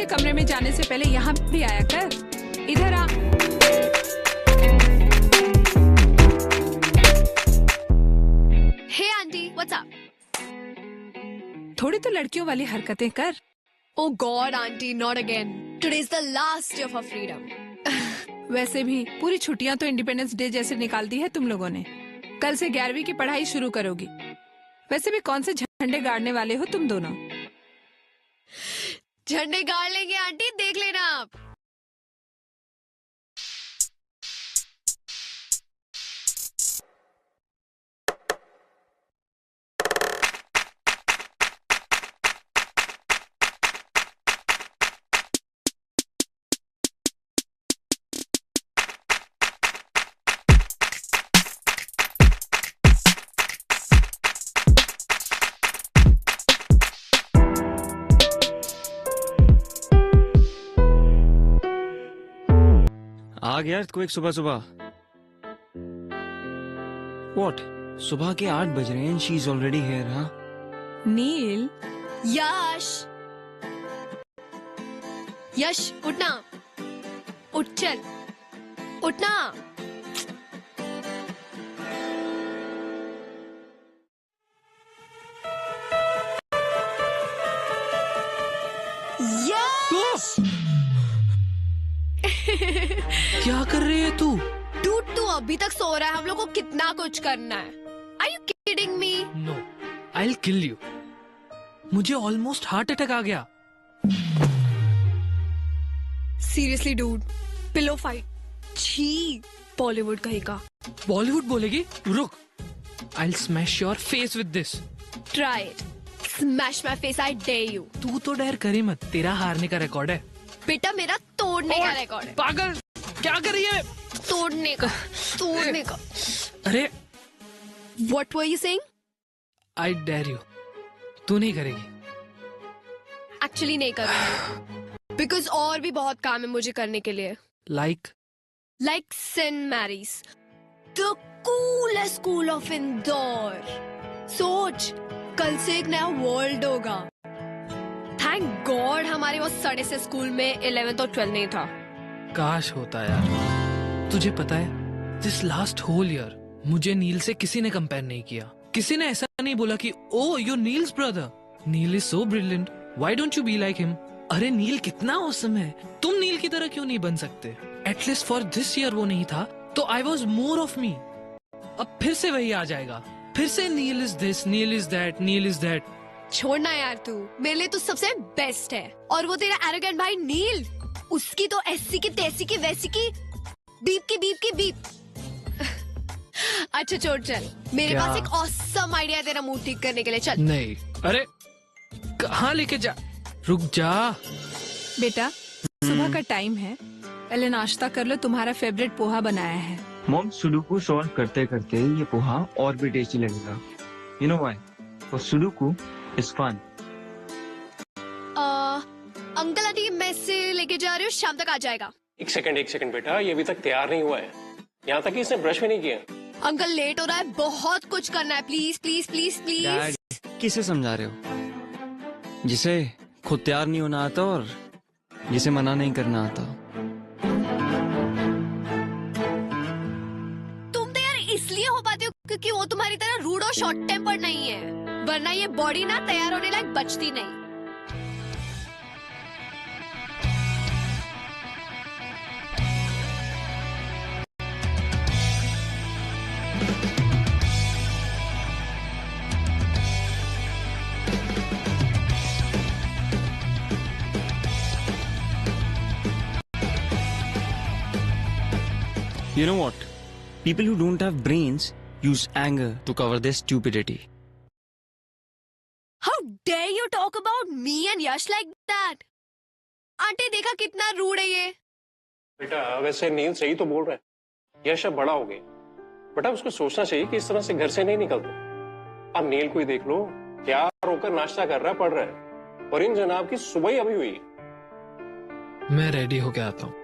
दूसरे कमरे में जाने से पहले यहाँ भी आया कर। इधर आ। हे आंटी, व्हाट्स अप? थोड़ी तो लड़कियों वाली हरकतें कर। Oh God, aunty, not again. Today is the last day of our freedom. वैसे भी पूरी छुट्टियां तो इंडिपेंडेंस डे जैसे निकाल दी है तुम लोगों ने। कल से 11वीं की पढ़ाई शुरू करोगी। वैसे भी कौन से झंडे गाड़ने वाले हो तुम दोनों? झंडे गाड़ लेंगे आंटी, देख लेना आप। आ गया तो एक सुबह सुबह। What? सुबह के 8 बज रहे हैं। She is already here. हाँ नील, यश, यश उठना, उठ चल, उठना। यश! क्या कर रही है तू? डूड, तू अभी तक सो रहा है। हम लोग को कितना कुछ करना है। Are you kidding me? No, I'll kill you. मुझे ऑलमोस्ट हार्ट अटैक आ गया। Seriously, dude. Pillow fight. छी, बॉलीवुड कहेगा। बॉलीवुड बोलेगी? रुक। I'll smash your face with this. Try it. Smash my face, I dare you. तू तो डर करे मत, तेरा हारने का रिकॉर्ड है। बेटा, मेरा तोड़ने का रिकॉर्ड है। पागल, क्या कर रही है? तोड़ने का, तोड़ने का। अरे, What were you saying? I dare you. तू नहीं करेगी। Actually नहीं करूँगी। Because और भी बहुत काम है मुझे करने के लिए। Like? Like St. Mary's, the coolest school of Indore. सोच, कल से एक नया वर्ल्ड होगा। थैंक गॉड हमारे वो सड़े से स्कूल में 11th और 12th नहीं था। काश होता यार। तुझे पता है, दिस लास्ट होल ईयर मुझे नील से किसी ने कंपेयर नहीं किया। किसी ने ऐसा नहीं बोला कि oh you Neil's brother, Neil is so brilliant, why don't you be like him. अरे नील कितना ऑसम है, तुम नील की तरह क्यों नहीं बन सकते? एटलीस्ट फॉर दिस ईयर वो नहीं था तो I was more of me. अब फिर से वही आ जाएगा, फिर से Neil is this, Neil is that, Neil is that. छोड़ना यार, तू मेरे लिए तो सबसे बेस्ट है। और वो तेरा एरोगेंट भाई नील, उसकी तो ऐसी की तैसी की वैसी की बीप की बीप की बीप। अच्छा छोड़, चल मेरे क्या? पास एक ऑसम आइडिया है तेरा मूड ठीक करने के लिए। चल। नहीं, अरे कहाँ लेके जा? रुक जा। बेटा सुबह का टाइम है, पहले नाश्ता कर लो। तुम्हारा फेवरेट पोहा बनाया है। मॉम, सुडोकू सॉल्व करते करते ये पोहा और भी टेस्टी लगेगा। You know why? For sudoku is fun. Uncle aunty मैं से लेके जा रही हूँ, शाम तक आ जाएगा। एक सेकंड बेटा, ये अभी तक तैयार नहीं हुआ है। यहाँ तक कि इसने ब्रश भी नहीं किया। अंकल लेट हो रहा है, बहुत कुछ करना है। Please please please please. Dad, किसे समझा रहे हो? जिसे खुद तैयार नहीं होना आता और जिसे मना नहीं करना आता। तुम तो यार इसलिए हो पाते हो क्योंकि वो तुम्हारी तरह रूड और शॉर्ट टेम्पर नहीं है, वरना ये बॉडी ना तैयार होने लायक बचती नहीं। You know what? People who don't have brains use anger to cover their stupidity. How dare you talk about me and Yash like that? Aunty देखा कितना रूड है ये। बेटा वैसे नील सही तो बोल रहा है। यश अब बड़ा हो गया, बेटा उसको सोचना चाहिए कि इस तरह से घर से नहीं निकलते। अब नील को ही देख लो, तैयार होकर नाश्ता कर रहा है, पढ़ रहा है, और इन जनाब की सुबह ही अभी हुई है। मैं रेडी होके आता हूँ।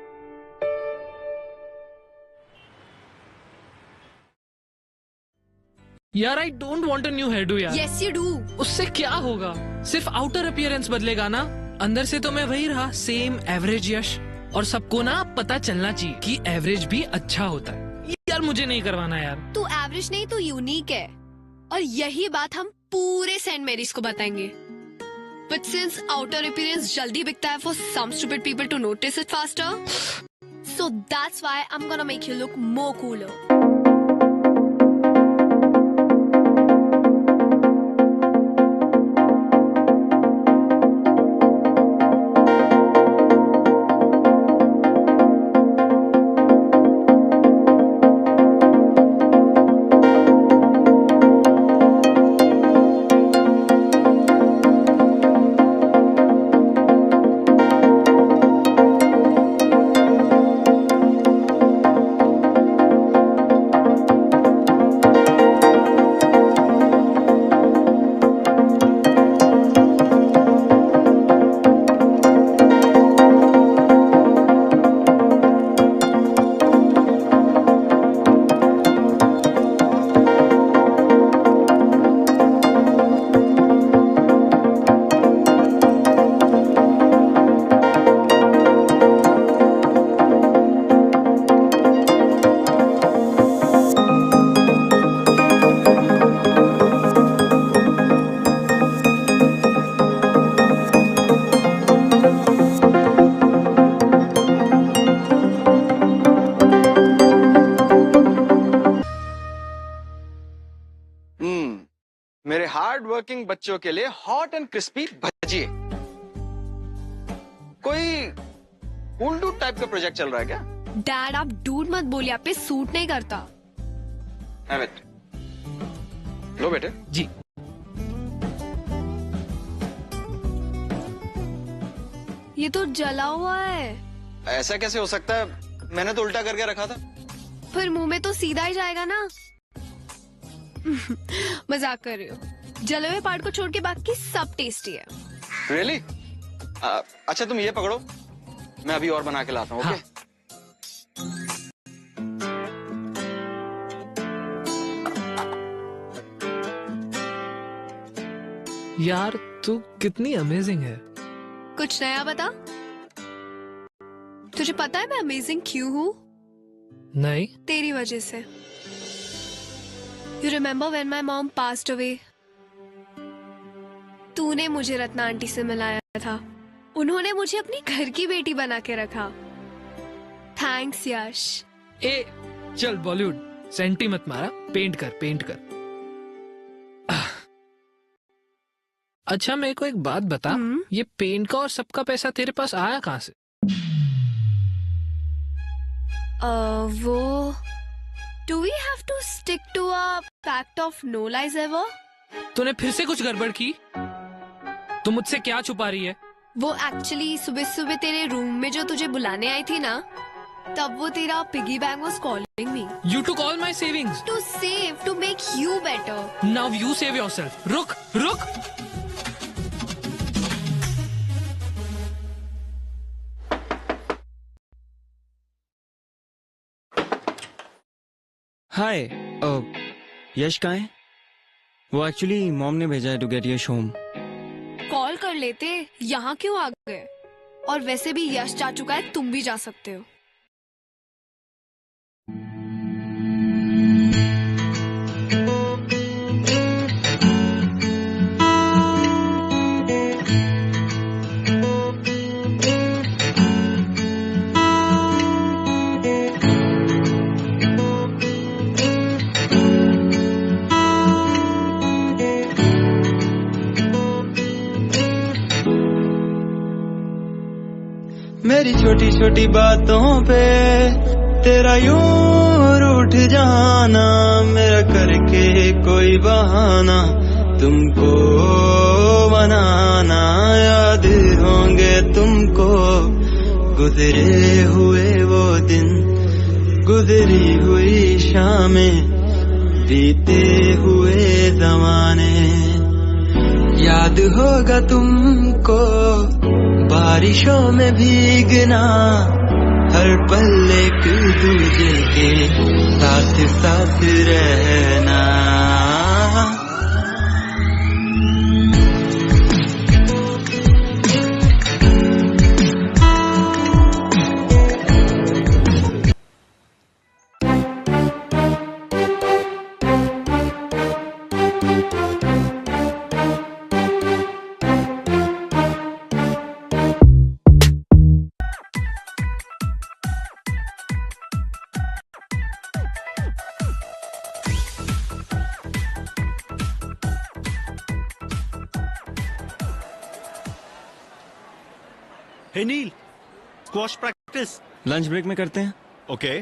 यार I don't want a new hairdo यार। Yes you do. उससे क्या होगा? सिर्फ आउटर अपीयरेंस बदलेगा ना। अंदर से तो मैं वही रहा, सेम एवरेज यश। और सबको ना पता चलना चाहिए कि एवरेज भी अच्छा होता है। यार मुझे नहीं करवाना यार। तू एवरेज नहीं, तू यूनिक है, और यही बात हम पूरे सेंट मेरीज को बताएंगे। बट सिंस आउटर अपीयरेंस जल्दी बिकता है for some stupid people to notice it faster, so that's why I am gonna make you look more cooler. मेरे हार्ड वर्किंग बच्चों के लिए हॉट एंड क्रिस्पी भजिए। कोई उल्लू टाइप का प्रोजेक्ट चल रहा है क्या? डैड आप डूड मत बोलिए, आप पे सूट नहीं करता। Have it. लो बेटे। जी। ये तो जला हुआ है। ऐसा कैसे हो सकता है? मैंने तो उल्टा करके रखा था। फिर मुंह में तो सीधा ही जाएगा ना। मजाक कर रही हो। जले हुए पार्ट को छोड़ के बाकी सब टेस्टी है। Really? अच्छा तुम ये पकड़ो, मैं अभी और बना के लाता हूँ। ओके? यार तू कितनी अमेजिंग है। कुछ नया बता। तुझे पता है मैं अमेजिंग क्यों हूँ? नहीं। तेरी वजह से। You remember when my mom passed away? तूने मुझे रत्ना आंटी से मिलाया था। उन्होंने मुझे अपनी घर की बेटी बना के रखा। थैंक्स यश। ए चल बॉलीवुड सेंटी मत मारा, पेंट कर पेंट कर। अच्छा मेरे को एक बात बता, ये पेंट का और सबका पैसा तेरे पास आया कहाँ से? वो Do we have to stick to a pact of no lies ever? तूने फिर से कुछ गड़बड़ की? तू मुझसे क्या छुपा रही है? वो एक्चुअली सुबह सुबह तेरे रूम में जो तुझे बुलाने आई थी ना, तब वो तेरा piggy bank was calling me. You took all my savings. To save, to make you better. Now you save yourself. रुक रुक। हाय, यश कहाँ है? वो एक्चुअली मॉम ने भेजा है to get Yash home. Call कर लेते, यहाँ क्यों आ गए? और वैसे भी यश जा चुका है, तुम भी जा सकते हो। मेरी छोटी छोटी बातों पे तेरा यूं रूठ जाना, मेरा करके कोई बहाना तुमको मनाना। याद होंगे तुमको गुजरे हुए वो दिन, गुजरी हुई शामें, बीते हुए जमाने। याद होगा तुमको बारिशों में भीगना, हर पल एक दूजे के साथ साथ रहना। हे नील, स्क्वॉश प्रैक्टिस। लंच ब्रेक में करते हैं। ओके।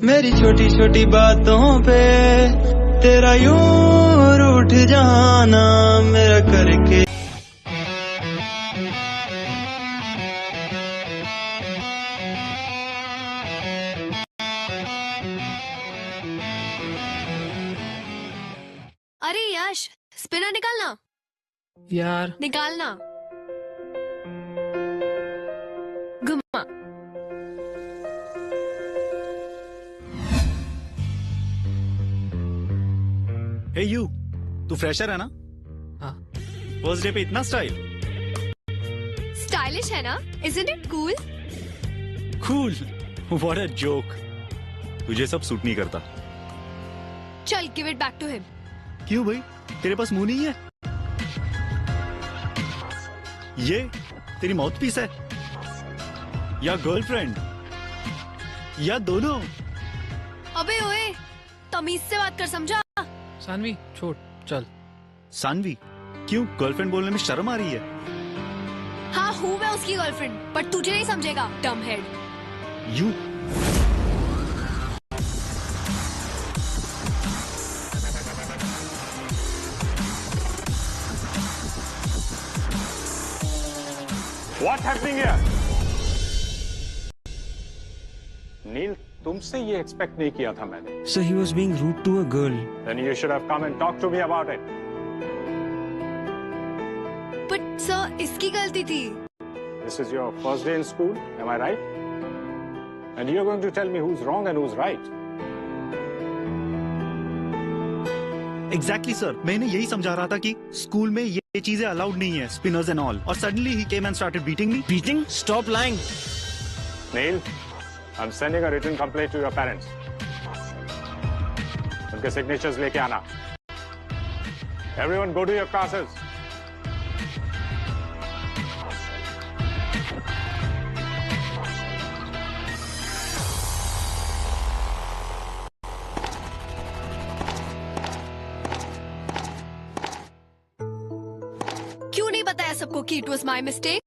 मेरी छोटी छोटी बातों पे तेरा यूं रूठ जाना मेरा करके। अरे यश, स्पिनर निकालना। यार निकालना। घुमा। हे यू, तू फ्रेशर है ना? हाँ। फर्स्ट डे पे इतना स्टाइल। स्टाइलिश है ना? Isn't it cool? Cool. What a joke. तुझे सब सूट नहीं करता। चल, give it back to him. क्यों भाई, तेरे पास मुंह नहीं है? ये तेरी माउथ पीस है या गर्लफ्रेंड या दोनों? अबे ओए, तमीज से बात कर, समझा? सानवी छोड़, चल। सानवी, क्यों गर्लफ्रेंड बोलने में शर्म आ रही है? हाँ, हूँ मैं उसकी गर्लफ्रेंड, पर तुझे नहीं समझेगा, डम head. You What's happening here? नील, तुमसे ये एक्सपेक्ट नहीं किया था मैंने। So he was being rude to a girl. Then you should have come and talked to me about it. But sir, इसकी गलती थी। This is your first day in school, am I right? And you're going to tell me who's wrong and who's right. Exactly sir, मैंने यही समझा रहा था कि school में ये चीजें अलाउड नहीं है, स्पिनर्स एंड ऑल। और suddenly he came and started beating me. Beating? Stop lying. Neil, I'm sending a written complaint to your parents. उनके signatures लेके आना। Everyone go to your classes. क्यों नहीं बताया सबको कि it was my mistake?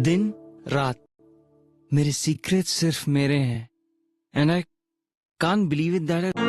दिन रात मेरे सीक्रेट सिर्फ मेरे हैं and I can't believe it that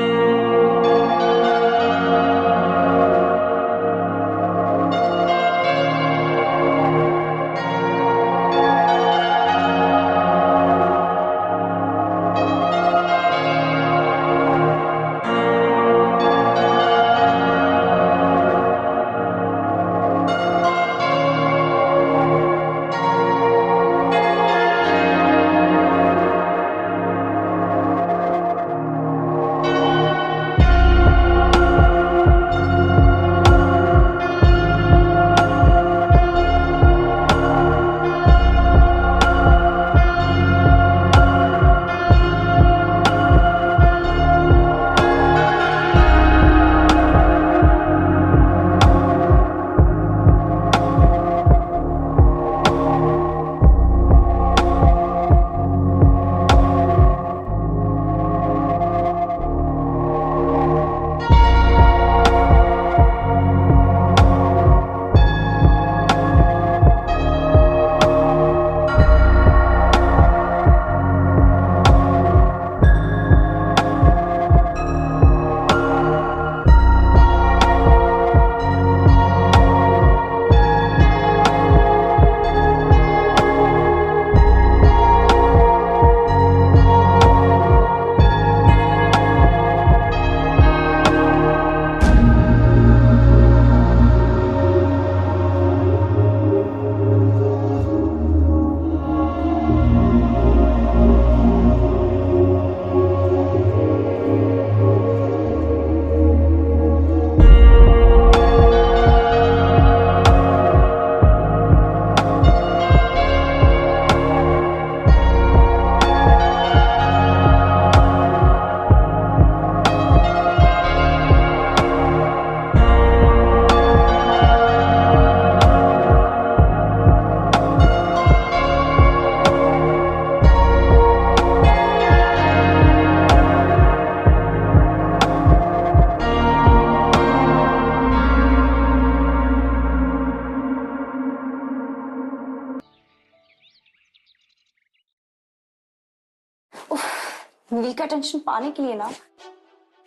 attention पाने के लिए ना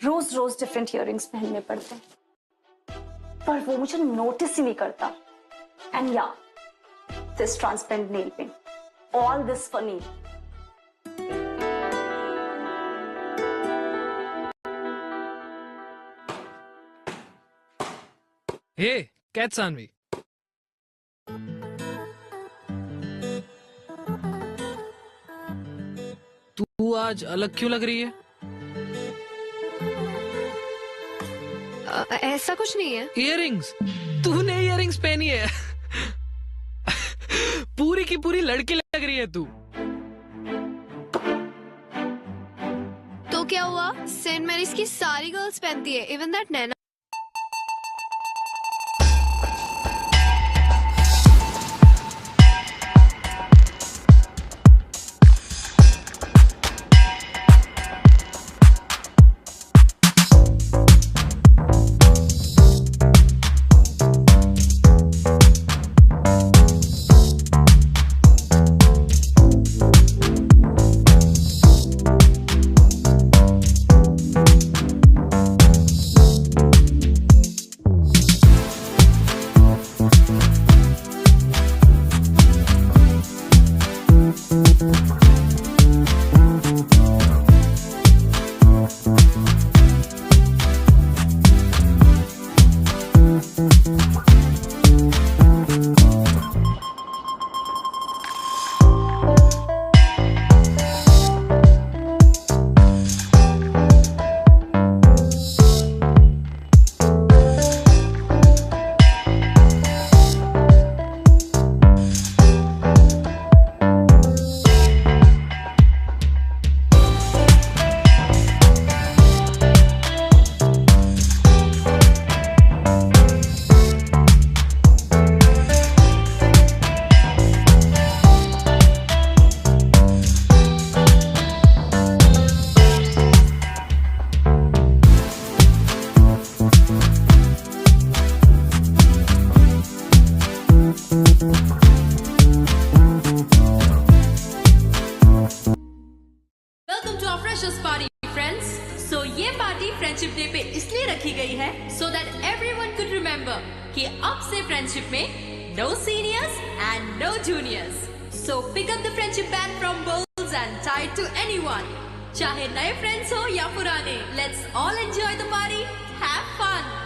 रोज रोज डिफरेंट इयररिंग्स पहनने पड़ते हैं, पर वो मुझे नोटिस ही नहीं करता। एंड या this transparent nail paint, all this for Neel. Hey cat Sanvi, तू आज अलग क्यों लग रही है? ऐसा कुछ नहीं है। इयररिंग्स, तूने इयररिंग्स पहनी है। पूरी की पूरी लड़की लग रही है तू। तो क्या हुआ, सेंट मैरीज की सारी गर्ल्स पहनती है, even that Naina. Friendship day पे इसलिए रखी गई है so that everyone could remember कि अब से फ्रेंडशिप में no seniors and no juniors. So pick up the friendship band from bowls and tie to anyone, चाहे नए फ्रेंड्स हो या पुराने। Let's all enjoy the party, have fun.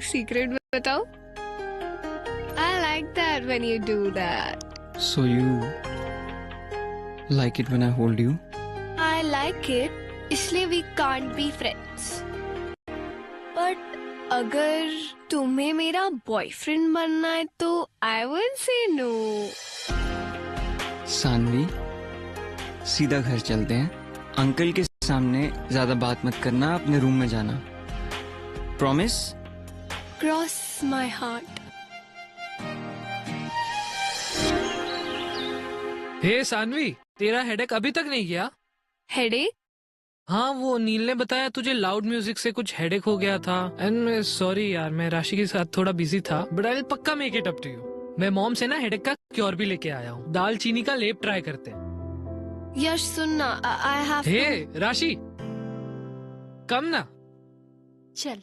एक सीक्रेट बताओ? I like that when you do that. So you like it when I hold you? I like it, इसलिए we can't be friends. But अगर तुम्हें मेरा boyfriend बनना है तो I will say no. Saanvi, सीधा घर चलते हैं. अंकल के सामने ज्यादा बात मत करना, अपने रूम में जाना. प्रॉमिस? Cross my heart. हे सानवी, तेरा हेडेक अभी तक नहीं गया? Headache? हाँ, वो नील ने बताया तुझे लाउड म्यूजिक से कुछ हेडेक हो गया था. एंड सॉरी यार, मैं राशि के साथ थोड़ा बिजी था, बट आई विल पक्का make it up to you. मैं मॉम से ना हेडेक का क्योर भी लेके आया हूँ. दाल चीनी का लेप ट्राई करते हैं. यश सुनना, I have हे to... राशि, कम ना. चल.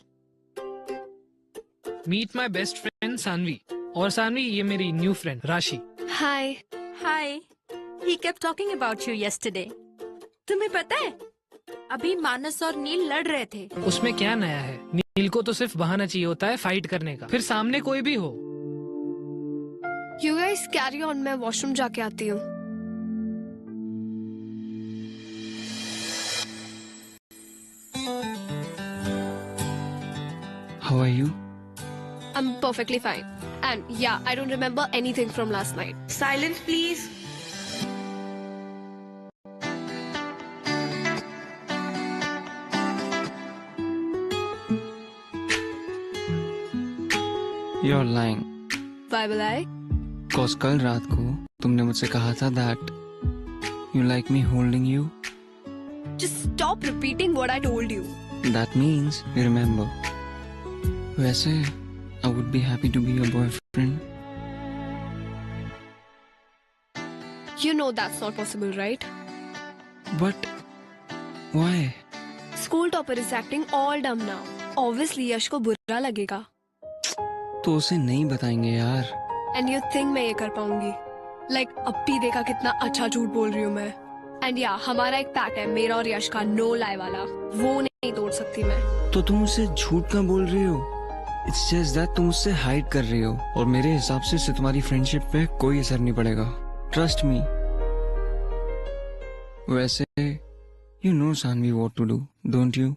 Meet my best friend Saanvi. और सानवी, ये मेरी new friend Rashi. Hi. Hi. He kept talking about you yesterday. तुम्हें पता है, अभी मानस और नील लड़ रहे थे. उसमें क्या नया है? नील को तो सिर्फ बहाना चाहिए होता है फाइट करने का, फिर सामने कोई भी हो. You guys carry on, मैं वॉशरूम जाके आती हूँ. How are you? I'm perfectly fine. And yeah, I don't remember anything from last night. Silence, please. You're lying. Why will I? Cause कल रात को तुमने मुझसे कहा था that you like me holding you. Just stop repeating what I told you. That means you remember. वैसे I would be happy to be your boyfriend. You know that's not possible, right? But why? School topper is acting all dumb now. Obviously यश को बुरा लगेगा. तो उसे नहीं बताएंगे यार. And you think मैं ये कर पाऊंगी? Like अब भी देखा कितना अच्छा झूठ बोल रही हूँ मैं. And yeah, हमारा एक पैक्ट है, मेरा और यश का, no lie वाला. वो नहीं तोड़ सकती मैं. तो तुम उसे झूठ क्यों बोल रही हो? It's just that तुम उससे हाइड कर रही हो, और मेरे हिसाब से इससे तुम्हारी फ्रेंडशिप पे कोई असर नहीं पड़ेगा. Trust me. वैसे you know Sanvi what to do, don't you?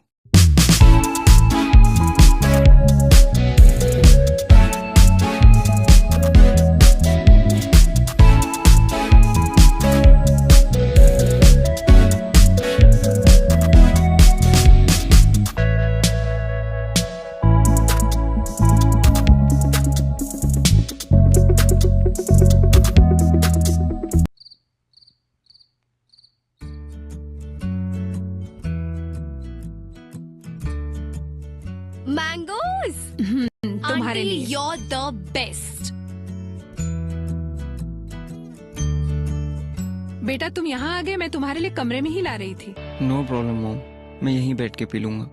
Mangoes! तुम्हारे Auntie, लिए. you're the best. बेटा तुम यहाँ आ गए, मैं तुम्हारे लिए कमरे में ही ला रही थी. No problem mom. मैं यहीं बैठ के पी लूंगा.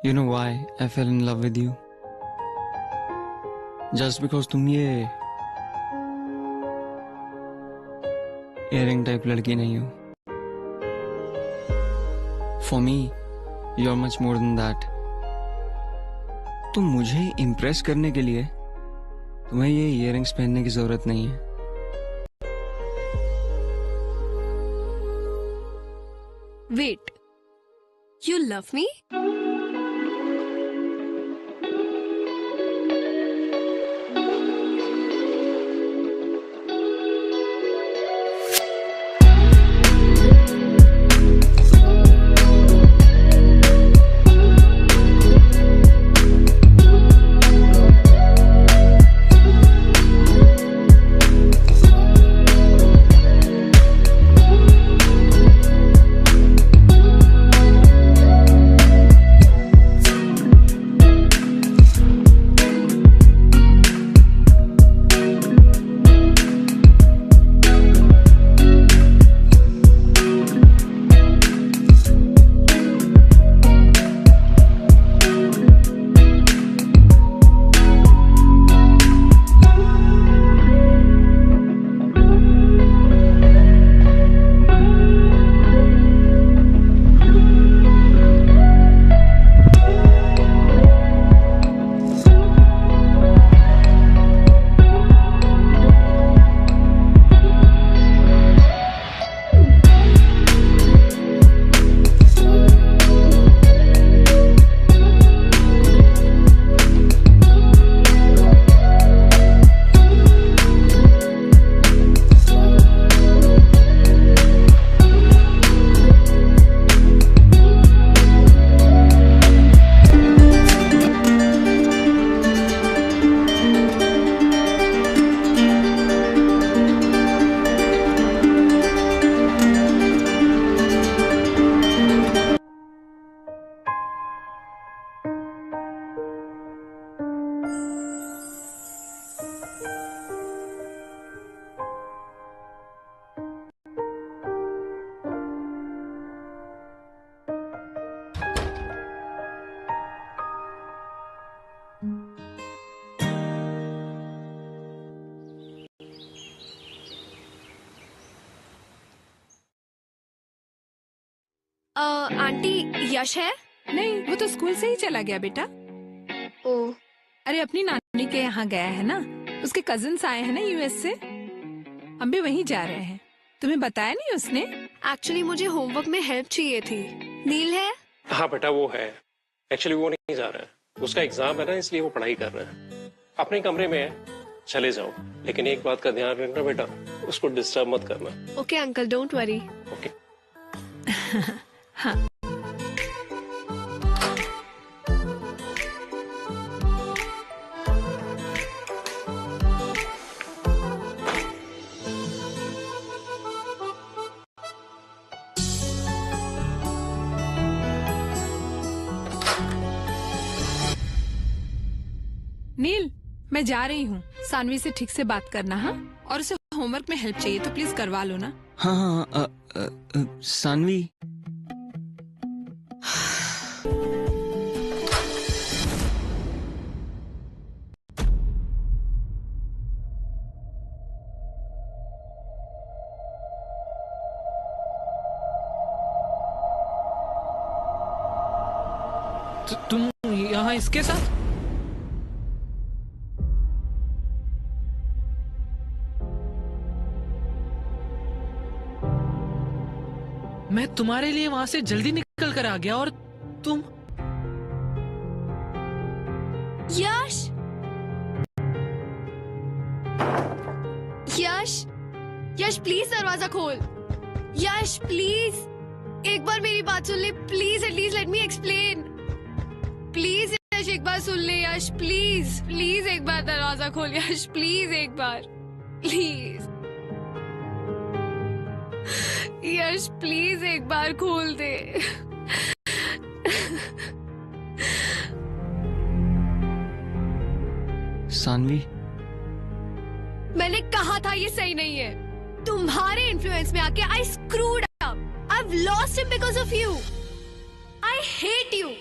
You know why I fell in love with you? Just because तुम ये इयरिंग टाइप लड़की नहीं हो। For me you are much more than that. तो मुझे इम्प्रेस करने के लिए तुम्हें ये इयरिंग्स पहनने की जरूरत नहीं है। Wait, you love me? Aunty, Yash है? नहीं, वो तो स्कूल से ही चला गया बेटा। ओ, अरे अपनी नानी के यहाँ गया है ना, उसके कजिन्स आए हैं ना यूएस से, हम भी वहीं जा रहे हैं। तुम्हें बताया नहीं उसने? एक्चुअली मुझे होमवर्क में हेल्प चाहिए थी। नील है? हाँ बेटा वो है, एक्चुअली वो नहीं जा रहा है, उसका एग्जाम है ना, इसलिए वो पढ़ाई कर रहा है। अपने कमरे में है, चले जाओ, लेकिन एक बात का ध्यान रखना बेटा, उसको डिस्टर्ब मत करना। Okay uncle, don't worry. Okay. हाँ। नील, मैं जा रही हूँ, सानवी से ठीक से बात करना। हाँ, और उसे होमवर्क में हेल्प चाहिए तो प्लीज करवा लो ना। हाँ हाँ, सानवी, तुम यहाँ इसके साथ? मैं तुम्हारे लिए वहां से जल्दी निकल कर आ गया और तुम? यश, यश, यश प्लीज दरवाजा खोल। यश प्लीज, एक बार मेरी बात सुन ले please, at least let me explain. Please Yash, एक बार सुन ले यश, प्लीज प्लीज एक बार दरवाजा खोल यश, प्लीज एक बार, प्लीज यश, प्लीज एक बार खोल दे। सानवी, मैंने कहा था ये सही नहीं है। तुम्हारे इन्फ्लुएंस में आके I screwed up. I've lost him because of you. I hate you.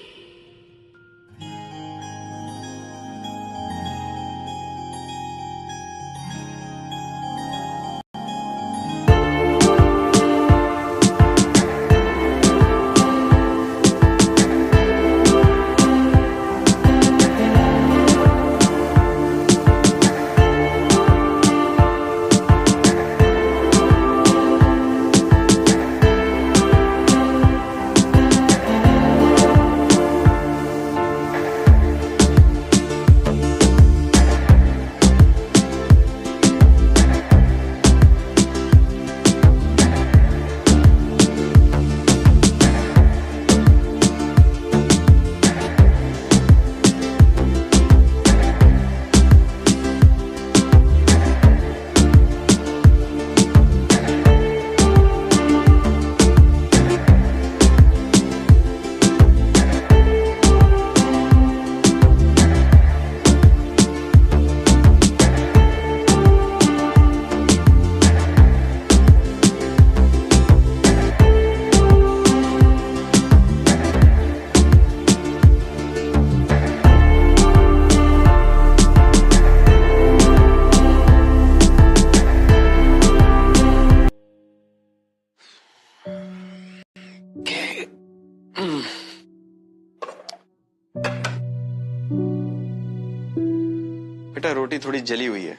बेटा रोटी थोड़ी जली हुई है।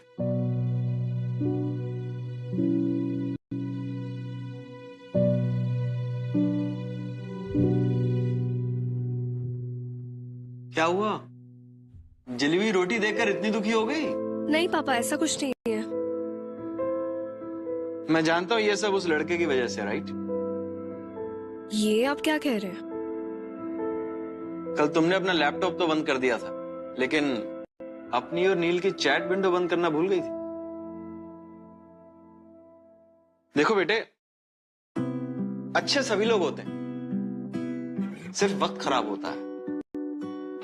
क्या हुआ? जली हुई रोटी देखकर इतनी दुखी हो गई? नहीं पापा, ऐसा कुछ नहीं है। मैं जानता हूं ये सब उस लड़के की वजह से, राइट? ये आप क्या कह रहे हैं? कल तुमने अपना लैपटॉप तो बंद कर दिया था, लेकिन अपनी और नील की चैट विंडो बंद करना भूल गई थी। देखो बेटे, अच्छे सभी लोग होते हैं, सिर्फ वक्त खराब होता है।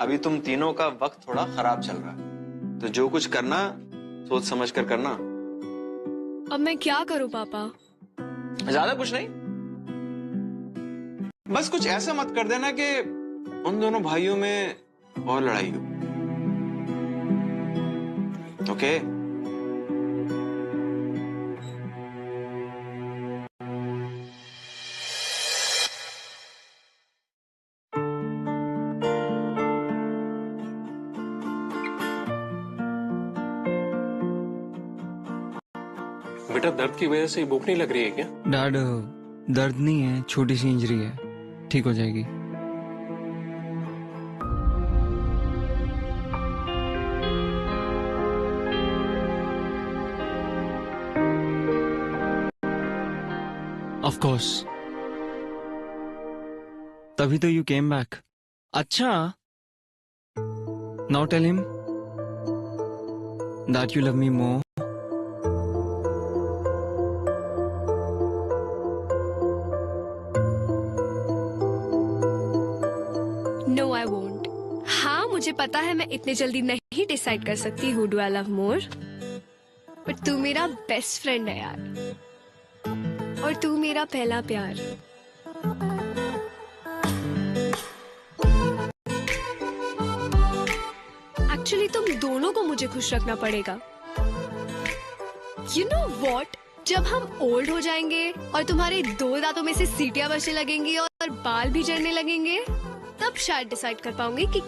अभी तुम तीनों का वक्त थोड़ा खराब चल रहा है, तो जो कुछ करना सोच समझ कर करना। अब मैं क्या करूं पापा? ज्यादा कुछ नहीं, बस कुछ ऐसा मत कर देना कि उन दोनों भाइयों में और लड़ाई हो। ओके? बेटा दर्द की वजह से भूख नहीं लग रही है क्या? डैड, दर्द नहीं है, छोटी सी इंजरी है, ठीक हो जाएगी। ऑफ कोर्स, तभी तो यू केम बैक। अच्छा, now tell him that you love me more. No I won't. हाँ मुझे पता है मैं इतने जल्दी नहीं डिसाइड कर सकती who do I love more, but तू मेरा बेस्ट फ्रेंड है यार, और तू मेरा पहला प्यार। एक्चुअली तुम दोनों को मुझे खुश रखना पड़ेगा। यू नो वॉट, जब हम ओल्ड हो जाएंगे और तुम्हारे 2 दांतों में से सीटियां बचने लगेंगी और बाल भी झड़ने लगेंगे, तब शायद डिसाइड कर पाऊंगी कि